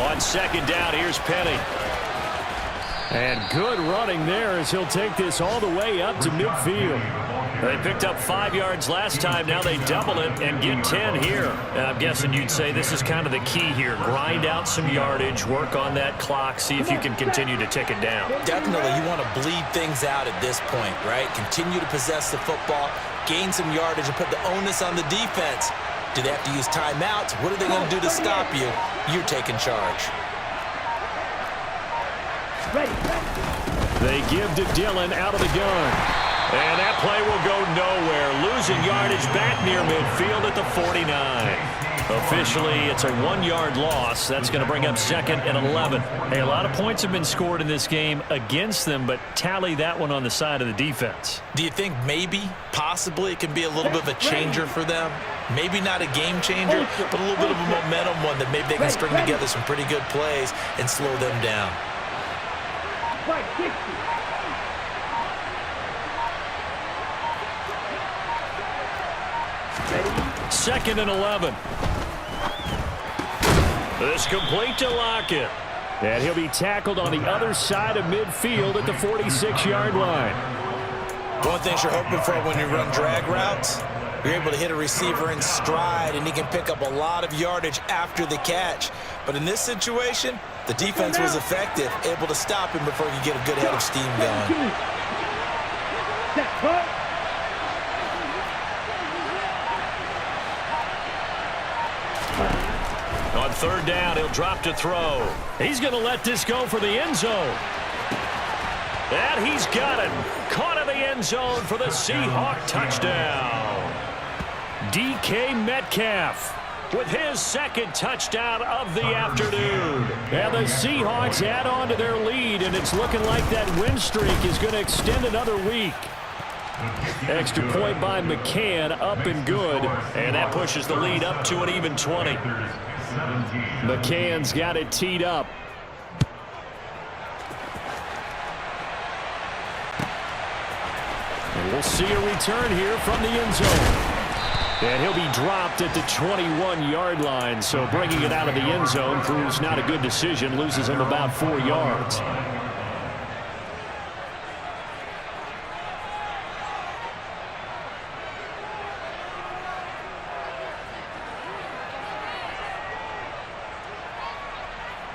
S4: On 2nd down, here's Penny. And good running there as he'll take this all the way up to midfield. They picked up 5 yards last time. Now they double it and get 10 here. And I'm guessing you'd say this is kind of the key here. Grind out some yardage, work on that clock, see if you can continue to tick it down.
S2: Definitely, you want to bleed things out at this point, right? Continue to possess the football, gain some yardage, and put the onus on the defense. Do they have to use timeouts? What are they going to do to stop you? You're taking charge.
S4: They give to Dillon out of the gun. And that play will go nowhere. Losing yardage back near midfield at the 49. Officially, it's a 1-yard loss. That's going to bring up 2nd and 11. Hey, a lot of points have been scored in this game against them, but tally that one on the side of the defense.
S2: Do you think maybe, possibly, it can be a little bit of a changer for them? Maybe not a game changer, but a little bit of a momentum one that maybe they can string together some pretty good plays and slow them down.
S3: Fight 60.
S1: Second and 11. This complete to Lockett.
S4: And he'll be tackled on the other side of midfield at the 46-yard line.
S2: One thing you're hoping for when you run drag routes, you're able to hit a receiver in stride, and he can pick up a lot of yardage after the catch. But in this situation, the defense was effective, able to stop him before he could get a good head of steam going.
S1: On third down, he'll drop to throw. He's going to let this go for the end zone. And he's got it. Caught in the end zone for the Seahawk touchdown. DK Metcalf with his second touchdown of the afternoon.
S4: And the Seahawks add on to their lead, and it's looking like that win streak is going to extend another week. Extra point by McCann, up and good.
S1: And that pushes the lead up to an even 20.
S4: McCann's got it teed up. And we'll see a return here from the end zone. And he'll be dropped at the 21-yard line, so bringing it out of the end zone proves not a good decision, loses him about 4 yards.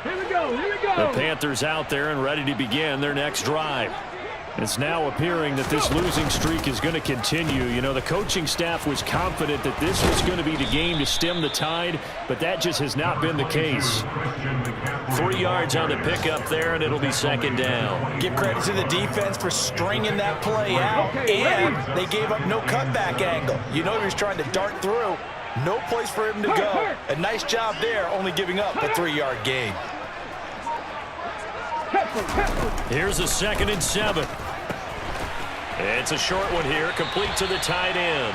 S3: Here we go, here we go.
S4: The Panthers out there and ready to begin their next drive. It's now appearing that this losing streak is going to continue. You know, the coaching staff was confident that this was going to be the game to stem the tide, but that just has not been the case.
S1: 3 yards on the pickup there, and it'll be second down.
S2: Give credit to the defense for stringing that play out, and they gave up no cutback angle. You know he was trying to dart through. No place for him to go. A nice job there, only giving up a 3-yard gain.
S1: Here's a 2nd and 7. It's a short one here, complete to the tight end.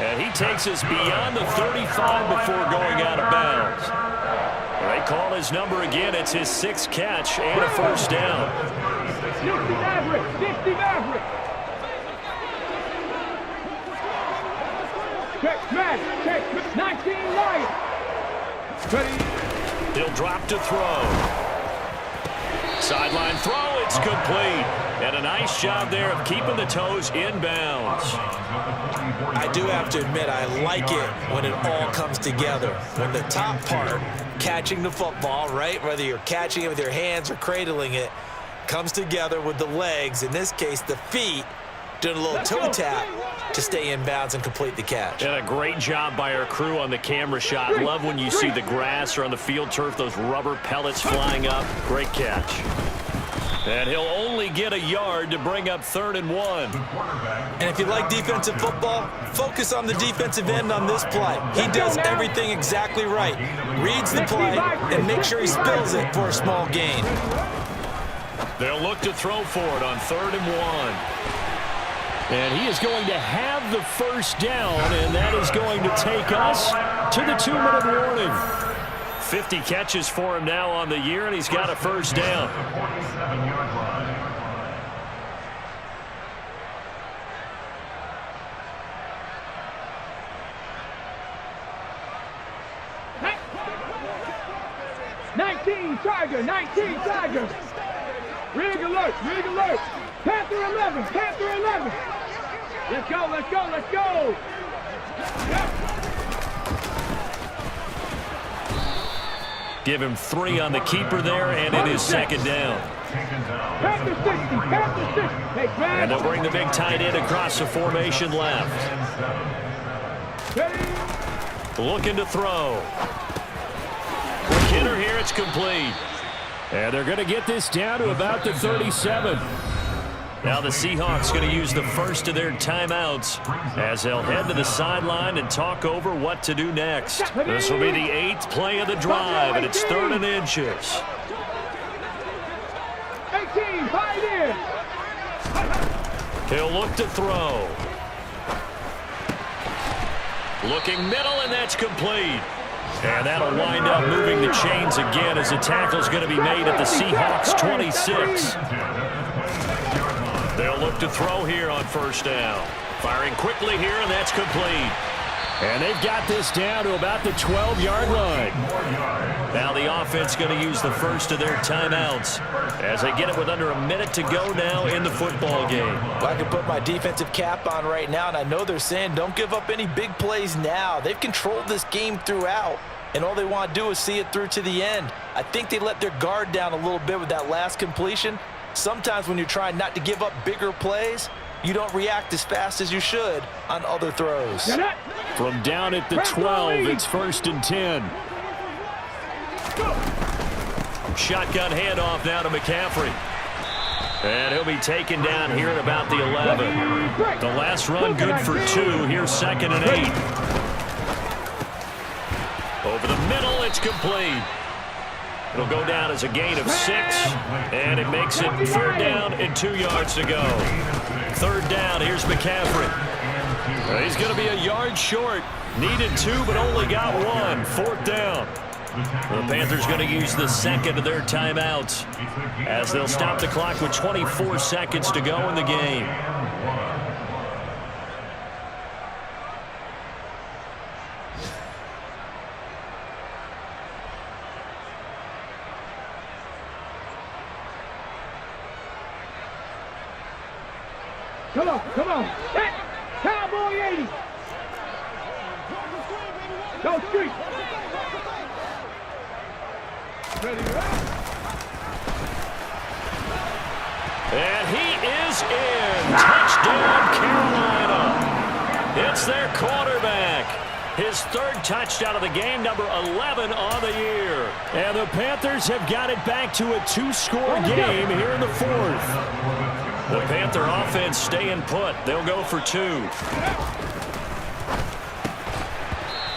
S1: And he takes us beyond the 35 before going out of bounds. They call his number again. It's his 6th catch and a first down.
S3: 60 Maverick, 60 Maverick. Check smash, 19 Lion. Ready.
S1: He'll drop to throw. Sideline throw, it's complete. And a nice job there of keeping the toes inbounds.
S2: I do have to admit, I like it when it all comes together. When the top part, catching the football, right, whether you're catching it with your hands or cradling it, comes together with the legs, in this case the feet, doing a little toe tap to stay in bounds and complete the catch.
S1: And a great job by our crew on the camera shot. Love when you see the grass or on the field turf, those rubber pellets flying up. Great catch. And he'll only get a yard to bring up 3rd and 1.
S2: And if you like defensive football, focus on the defensive end on this play. He does everything exactly right. Reads the play and makes sure he spills it for a small gain.
S1: They'll look to throw for it on 3rd and 1.
S4: And he is going to have the first down, and that is going to take us to the 2-minute warning.
S1: 50 catches for him now on the year, and he's got a first down.
S3: Hey. 19 Tiger, 19 Tiger. Rig alert, rig alert. Panther 11, Panther 11. Let's go, let's go, let's go.
S1: Give him 3 on the keeper there, and it is second down.
S3: Panther 60, Panther 60. Hey,
S1: and they'll bring the big tight end across the formation left.
S3: Ready.
S1: Looking to throw. McKinnon here, it's complete.
S4: And they're going to get this down to about the 37.
S1: Now the Seahawks going to use the first of their timeouts as they'll head to the sideline and talk over what to do next. This will be the 8th play of the drive, and it's 3rd and inches.
S3: 18, fight in.
S1: He'll look to throw. Looking middle, and that's complete. And that'll wind up moving the chains again as the tackle's going to be made at the Seahawks 26. look to throw here on first down. Firing quickly here, and that's complete.
S4: And they've got this down to about the 12-yard line.
S1: Now the offense going to use the first of their timeouts as they get it with under a minute to go now in the football game.
S2: Well, I can put my defensive cap on right now, and I know they're saying don't give up any big plays now. They've controlled this game throughout, and all they want to do is see it through to the end. I think they let their guard down a little bit with that last completion. Sometimes when you're trying not to give up bigger plays, you don't react as fast as you should on other throws.
S4: From down at the 12, it's 1st and 10.
S1: Shotgun handoff now to McCaffrey. And he'll be taken down here at about the 11. The last run good for 2. Here's 2nd and 8. Over the middle, it's complete. It'll go down as a gain of 6, and it makes it 3rd down and 2 yards to go. 3rd down, here's McCaffrey. He's going to be a yard short. Needed 2, but only got 1. 4th down. The Panthers going to use the second of their timeouts as they'll stop the clock with 24 seconds to go in the game.
S3: Come on, come on. Hey, Cowboy 80. Go street. Ready,
S1: and he is in. Touchdown, Carolina. It's their quarterback. His 3rd touchdown of the game, number 11 on the year.
S4: And the Panthers have got it back to a 2-score game here in the 4th.
S1: The Panther offense staying put. They'll go for 2.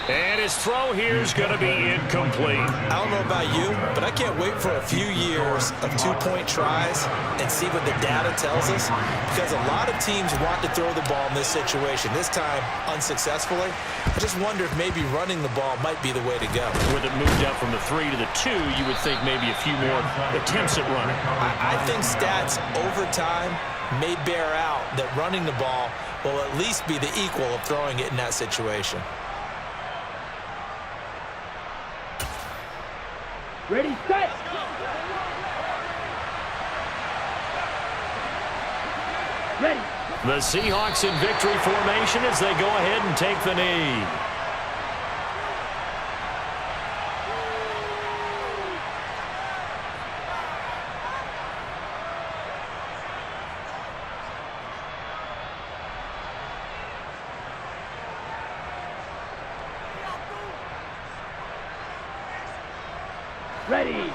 S1: And his throw here is going to be incomplete.
S2: I don't know about you, but I can't wait for a few years of 2-point tries and see what the data tells us, because a lot of teams want to throw the ball in this situation, this time unsuccessfully. I just wonder if maybe running the ball might be the way to go.
S1: With it moved up from the 3 to the 2, you would think maybe a few more attempts at running.
S2: I think stats over time may bear out that running the ball will at least be the equal of throwing it in that situation.
S3: ready, set. Ready.
S1: The Seahawks in victory formation as they go ahead and take the knee.
S3: Ready.